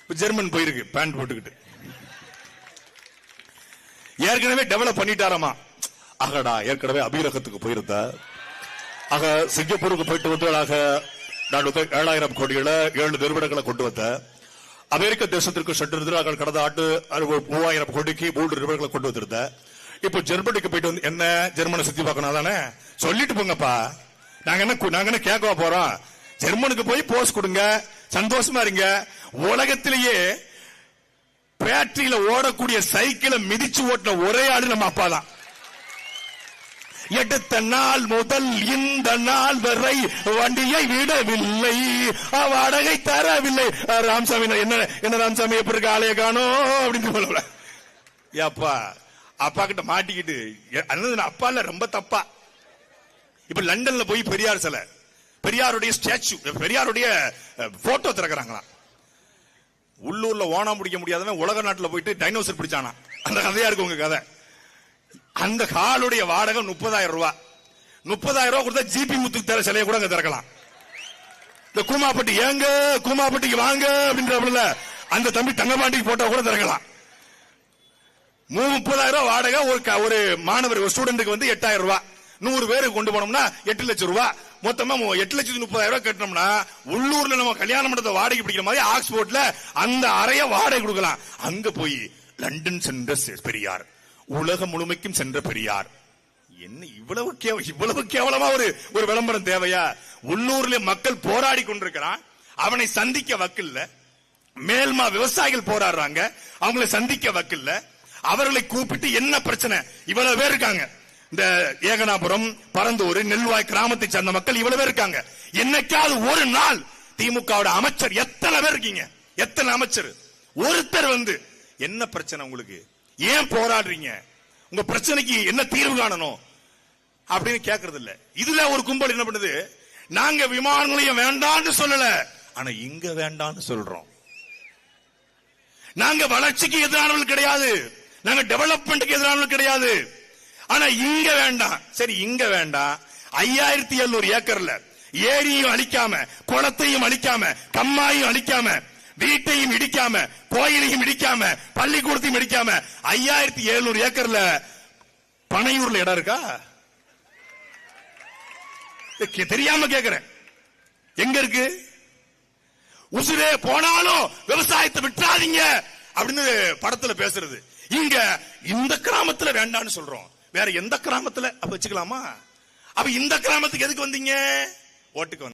German போயிருக்கு pant போட்டுக்கிட்டு. ஏற்கனவே டெவலப் பண்ணிட்டாராமா. ஆகடா ஏற்கனவே அபீரகத்துக்கு போயிருந்தா, ஆக சிங்கப்பூருக்கு போயிட்டு வந்து 7,000 கோடிகளை 7 நிறுவனங்களை கொண்டு வந்த அமெரிக்க தேசத்திற்கு சென்றிருந்த கடந்த ஆண்டு 3,000 கோடிக்கு 3 நிறுவனங்களை கொண்டு வந்திருந்த. இப்போ ஜெர்மனிக்கு போயிட்டு வந்து என்ன ஜெர்மனை சுத்தி பார்க்கணும் தானே சொல்லிட்டு போங்கப்பா. நாங்க என்ன கேட்க போறோம்? ஜெர்மனுக்கு போய் போஸ் கொடுங்க, சந்தோஷமா இருங்க. உலகத்திலேயே பேட்டரியில ஓடக்கூடிய சைக்கிளை மிதிச்சு ஓட்டின ஒரே ஆளு நம்ம அப்பா தான். எடுத்த நாள் முதல் இந்த நாள் வரை வண்டியை விடவில்லை, வாடகை தரவில்லை. ராமசாமி என்ன ராமசாமி எப்படி இருக்கு, ஆலய காணோம் அப்படின்னு சொல்லல. அப்பா அப்பா கிட்ட மாட்டிக்கிட்டு அப்பா இல்ல ரொம்ப தப்பா. இப்ப லண்டன்ல போய் பெரியார் சிலை, பெரியாருடைய ஸ்டாச்சு, பெரியாருடைய போட்டோ திறக்கிறாங்களாம். உள்ளூர்ல ஓணம் பிடிக்க முடியாதவன் உலக நாட்டுல போயிட்டு டைனோசர் பிடிச்சானா. அந்த கதையா இருக்கு உங்க கதை. அந்த ஹாலுடைய வாடகை 30,000 ரூபாய். 30,000 ரூபாய் கொடுத்தா ஜிபி முத்துக்கு தர சிலையை கூட அங்க திறக்கலாம். இந்த கூமாப்பட்டி ஏங்க கூமாப்பட்டிக்கு வாங்க அப்படின்ற அந்த தம்பி தங்கபாண்டிக்கு போட்டோ கூட திறக்கலாம். 30,000 ரூபாய் வாடகை. ஒரு மாணவர் ஒரு ஸ்டூடெண்ட்டுக்கு வந்து 8,000 ரூபாய். 100 பேருக்கு கொண்டு போனோம்னா 8 லட்சம் ரூபாய். மொத்தமா 8,30,000 ரூபாய் கட்டணும்னா உள்ளூர்ல நம்ம கல்யாண மண்டபத்தை வாடகை பிடிக்கிற மாதிரி ஆக்ஸ்போர்ட்ல அந்த அறைய வாடகை கொடுக்கலாம். அங்க போய் லண்டன் சென்ற பெரியார், உலகம் முழுமைக்கும் சென்ற பெரியார். என்ன இவ்வளவு கேவலமா ஒரு விளம்பரம் தேவையா? உள்ளூர்ல மக்கள் போராடி கொண்டிருக்கிறான், அவனை சந்திக்க வக்கில்ல. மேல்மா விவசாயிகள் போராடுறாங்க, அவங்களை சந்திக்க வக்கில்ல. அவர்களை கூப்பிட்டு என்ன பிரச்சனை? இவ்வளவு பேர் இருக்காங்க. இந்த ஏகனாபுரம், பரந்தூர், நெல்வாய் கிராமத்தை சேர்ந்த மக்கள் இவ்வளவு பேர் இருக்காங்க. என்னைக்காவது ஒரு நாள் திமுக அமைச்சர் எத்தனை பேர் இருக்கீங்க? எத்தனை அமைச்சர்? ஒருத்தர் வந்து என்ன பிரச்சனை உங்களுக்கு, ஏன் போராடுறீங்க, உங்க பிரச்சனைக்கு என்ன தீர்வு காணணும் அப்படின்னு கேட்கறது இல்ல. இதுல ஒரு கும்பல் என்ன பண்ணுது, நாங்க விமான நிலையம் வேண்டாம்னு சொல்லல, ஆனா இங்க வேண்டாம்னு சொல்றோம். நாங்க வளர்ச்சிக்கு எதிரானவர்கள் கிடையாது, நாங்க டெவலப்மெண்ட்டுக்கு எதிரானவர்கள் கிடையாது, ஆனா இங்க வேண்டாம். சரி இங்க வேண்டாம். 5,700 ஏக்கர்ல ஏரியும் அழிக்காம, குளத்தையும் அழிக்காம, கம்மாயும் அழிக்காம, வீட்டையும் இடிக்காம, கோயிலையும் இடிக்காம, பள்ளிக்கூடத்தையும் இடிக்காம 5,700 ஏக்கர்ல பனையூர்ல இடம் இருக்கா? தெரியாம கேக்குறேன். எங்க இருக்கு? உசுரே போனாலும் விவசாயத்தை விட்டுறாதீங்க அப்படின்னு படத்துல பேசுறது. இங்க இந்த கிராமத்துல வேண்டான்னு சொல்றோம், வேற எந்த கிராமத்துல அப்ப வச்சுக்கலாமா? அப்ப இந்த கிராமத்துக்கு எதுக்கு வந்தீங்க? ஓட்டுக்கு